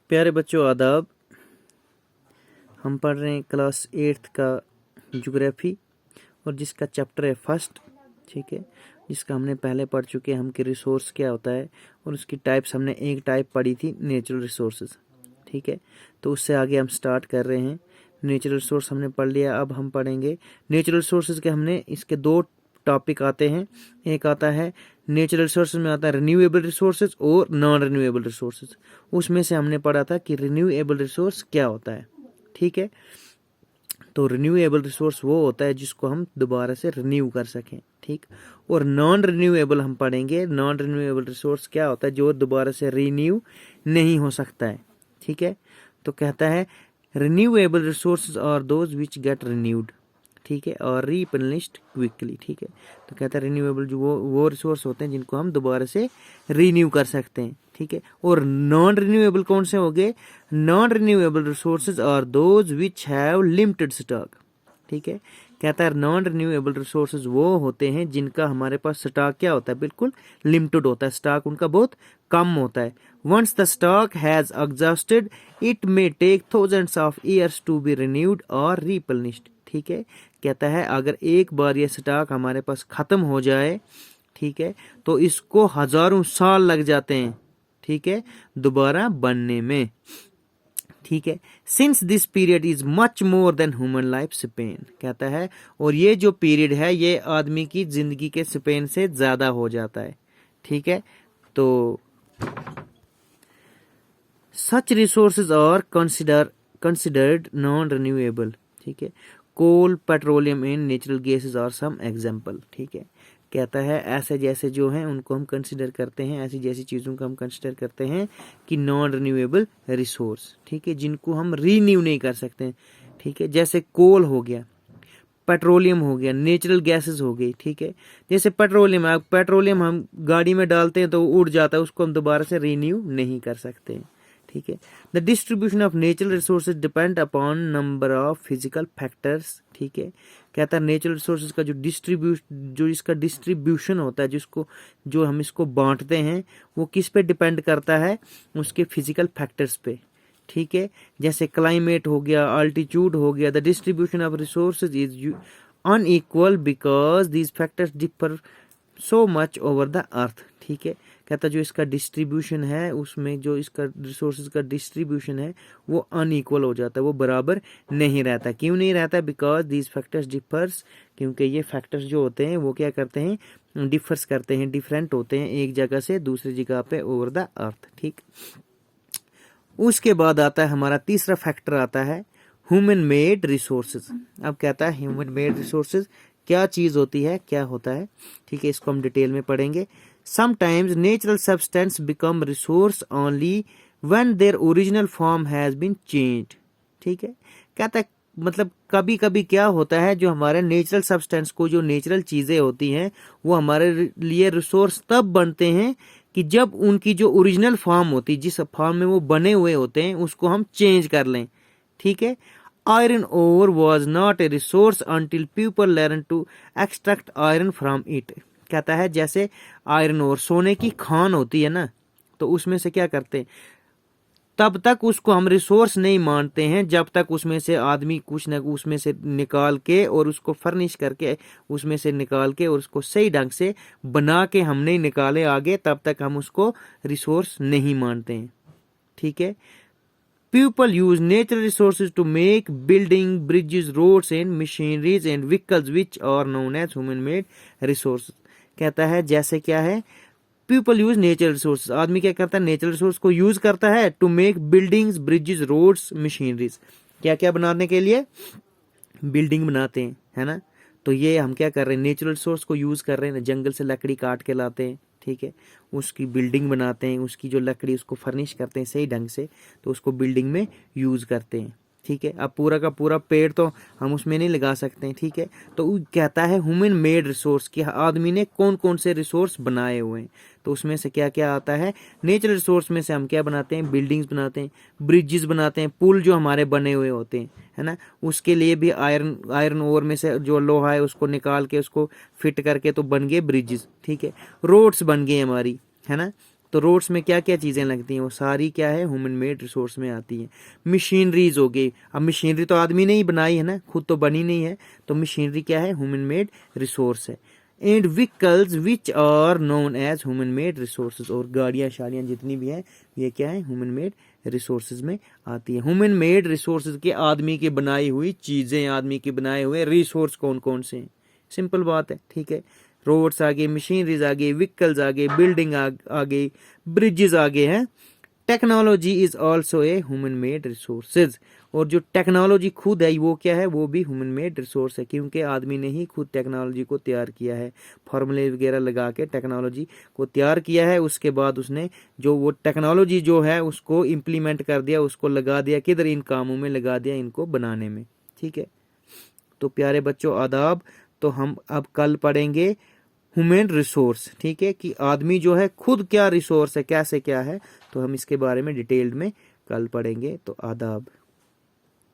प्यारे बच्चों आदाब। हम पढ़ रहे हैं क्लास 8th का ज्योग्राफी और जिसका चैप्टर है फर्स्ट, ठीक है, जिसका हमने पहले पढ़ चुके हैं हम कि रिसोर्स क्या होता है और उसकी टाइप्स हमने एक टाइप पढ़ी थी नेचुरल रिसोर्सेज, ठीक है। तो उससे आगे हम स्टार्ट कर रहे हैं। नेचुरल रिसोर्स हमने पढ़ लिया, अब हम पढ़ेंगे नेचुरल रिसोर्सेज के। हमने इसके दो टॉपिक आते हैं, एक आता है नेचुरल रिसोर्सेज में आता है रिन्यूएबल रिसोर्सेज और नॉन रिन्यूएबल रिसोर्सेज। उसमें से हमने पढ़ा था कि रिन्यूएबल रिसोर्स क्या होता है, ठीक है। तो रिन्यूएबल रिसोर्स वो होता है जिसको हम दोबारा से रिन्यू कर सकें, ठीक। और नॉन रिन्यूएबल हम पढ़ेंगे, नॉन रिन्यूएबल रिसोर्स क्या होता है जो दोबारा से रिन्यू नहीं हो सकता है, ठीक है। तो कहता है renewable resources are those which get renewed, ठीक है, और रिप्लेनिश्ड क्विकली, ठीक है। तो कहता है रिन्यूएबल जो वो रिसोर्स होते हैं जिनको हम दोबारा से रिन्यू कर सकते हैं, ठीक है। और नॉन रिन्यूएबल कौन से हो गए? Non renewable resources are those which have limited stock, ठीक है। कहता है नॉन रिन्यूएबल रिसोर्सेज वो होते हैं जिनका हमारे पास स्टॉक क्या होता है, बिल्कुल लिमिटेड होता है, स्टॉक उनका बहुत कम होता है। Once the stock has exhausted it may take thousands of years to be renewed और रिप्लेनिश्ड, ठीक है। कहता है अगर एक बार ये स्टॉक हमारे पास खत्म हो जाए, ठीक है, तो इसको हजारों साल लग जाते हैं, ठीक है, दोबारा बनने में, ठीक है। Since this period is much more than human life span, कहता है और ये जो पीरियड है ये आदमी की जिंदगी के स्पेन से ज्यादा हो जाता है, ठीक है। तो such resources are considered non renewable, ठीक है। Coal, petroleum and natural gases are some example, ठीक है। कहता है ऐसे जैसे जो हैं उनको हम कंसिडर करते हैं, ऐसी जैसी चीज़ों को हम कंसिडर करते हैं कि नॉन रिन्यूएबल रिसोर्स, ठीक है, जिनको हम रीन्यू नहीं कर सकते, ठीक है। जैसे कोल हो गया, पेट्रोलियम हो गया, नेचुरल गैसेस हो गई, ठीक है। जैसे पेट्रोलियम हम गाड़ी में डालते हैं तो उड़ जाता है, उसको हम दोबारा से रीन्यू नहीं कर सकते, ठीक है। The distribution of natural resources depend upon number of physical factors, ठीक है। कहता है नेचुरल रिसोर्सेज का जो इसका डिस्ट्रीब्यूशन होता है, जो हम इसको बांटते हैं, वो किस पे डिपेंड करता है? उसके फिजिकल फैक्टर्स पे, ठीक है। जैसे क्लाइमेट हो गया, अल्टीट्यूड हो गया। The distribution of resources is unequal because these factors differ so much over the earth, ठीक है। कहता जो इसका डिस्ट्रीब्यूशन है, उसमें जो इसका रिसोर्सेज का डिस्ट्रीब्यूशन है वो अनइक्वल हो जाता है, वो बराबर नहीं रहता। क्यों नहीं रहता? बिकॉज दीज फैक्टर्स डिफर्स, क्योंकि ये फैक्टर्स जो होते हैं वो क्या करते हैं, डिफर्स करते हैं, डिफरेंट होते हैं एक जगह से दूसरी जगह पे ओवर द अर्थ, ठीक। उसके बाद आता है हमारा तीसरा फैक्टर आता है ह्यूमन मेड रिसोर्सेज। अब कहता है ह्यूमन मेड रिसोर्सेज क्या चीज होती है, क्या होता है, ठीक है, इसको हम डिटेल में पढ़ेंगे। Sometimes natural substance become resource only when their original form has been changed, ठीक है। कहता है मतलब कभी कभी क्या होता है, जो हमारे नेचुरल सब्सटेंस को, जो नेचुरल चीजें होती हैं वो हमारे लिए रिसोर्स तब बनते हैं कि जब उनकी जो ओरिजिनल फॉर्म होती है, जिस फॉर्म में वो बने हुए होते हैं, उसको हम चेंज कर लें, ठीक है। Iron ore was not a resource until people learn to extract iron from it. कहता है जैसे आयरन ओर, सोने की खान होती है ना, तो उसमें से क्या करते हैं, तब तक उसको हम रिसोर्स नहीं मानते हैं जब तक उसमें से आदमी कुछ न उसमें से निकाल के और उसको फर्निश करके, उसमें से निकाल के और उसको सही ढंग से बना के हम नहीं निकाले आगे, तब तक हम उसको रिसोर्स नहीं मानते हैं, ठीक है। People use natural resources to make building, bridges, roads and machineries and vehicles which are known as human-made resources। कहता है जैसे क्या है, पीपल यूज नेचुरल रिसोर्स, आदमी क्या करता है, नेचुरल रिसोर्स को यूज करता है to make buildings, bridges, roads, machineries. क्या क्या बनाने के लिए? बिल्डिंग बनाते हैं, है ना। तो ये हम क्या कर रहे हैं, नेचुरल रिसोर्स को यूज कर रहे हैं, जंगल से लकड़ी काट के लाते हैं, ठीक है, उसकी बिल्डिंग बनाते हैं, उसकी जो लकड़ी उसको फर्निश करते हैं सही ढंग से, तो उसको बिल्डिंग में यूज करते हैं, ठीक है। अब पूरा का पूरा पेड़ तो हम उसमें नहीं लगा सकते हैं, ठीक है। तो वो कहता है ह्यूमन मेड रिसोर्स, कि आदमी ने कौन कौन से रिसोर्स बनाए हुए हैं, तो उसमें से क्या क्या आता है, नेचुरल रिसोर्स में से हम क्या बनाते हैं, बिल्डिंग्स बनाते हैं, ब्रिजेस बनाते हैं, पुल जो हमारे बने हुए होते हैं, है ना, उसके लिए भी आयरन ओर में से जो लोहा है उसको निकाल के उसको फिट करके तो बन गए ब्रिजेस, ठीक है। रोड्स बन गए हमारी, है ना, तो रोड्स में क्या क्या चीज़ें लगती हैं वो सारी क्या है ह्यूमन मेड रिसोर्स में आती हैं। मशीनरीज हो गई, अब मशीनरी तो आदमी ने ही बनाई है ना, खुद तो बनी नहीं है, तो मशीनरी क्या है ह्यूमन मेड रिसोर्स है। And vehicles which are known as human made resources, और गाड़ियाँ शाड़ियाँ जितनी भी हैं ये क्या है ह्यूमन मेड रिसोर्सेज में आती है। ह्यूमन मेड रिसोर्सेज के आदमी की बनाई हुई चीज़ें, आदमी के बनाए हुए रिसोर्स कौन कौन से हैं, सिंपल बात है, ठीक है। रोड्स आ गए, मशीनरीज आ गई, व्हीकल्स आ गए, बिल्डिंग आ गई, ब्रिजेस आ गए हैं। Technology is also a human made resources, और जो टेक्नोलॉजी खुद है वो क्या है वो भी ह्यूमन मेड रिसोर्स है, क्योंकि आदमी ने ही खुद टेक्नोलॉजी को तैयार किया है, फॉर्मूले वगैरह लगा के टेक्नोलॉजी को तैयार किया है। उसके बाद उसने जो वो टेक्नोलॉजी जो है उसको इम्प्लीमेंट कर दिया, उसको लगा दिया किधर, इन कामों में लगा दिया, इनको बनाने में, ठीक है। तो प्यारे बच्चों आदाब, तो हम अब कल पढ़ेंगे ह्यूमन रिसोर्स, ठीक है, कि आदमी जो है खुद क्या रिसोर्स है, कैसे क्या है, तो हम इसके बारे में डिटेल्ड में कल पढ़ेंगे। तो आदाब।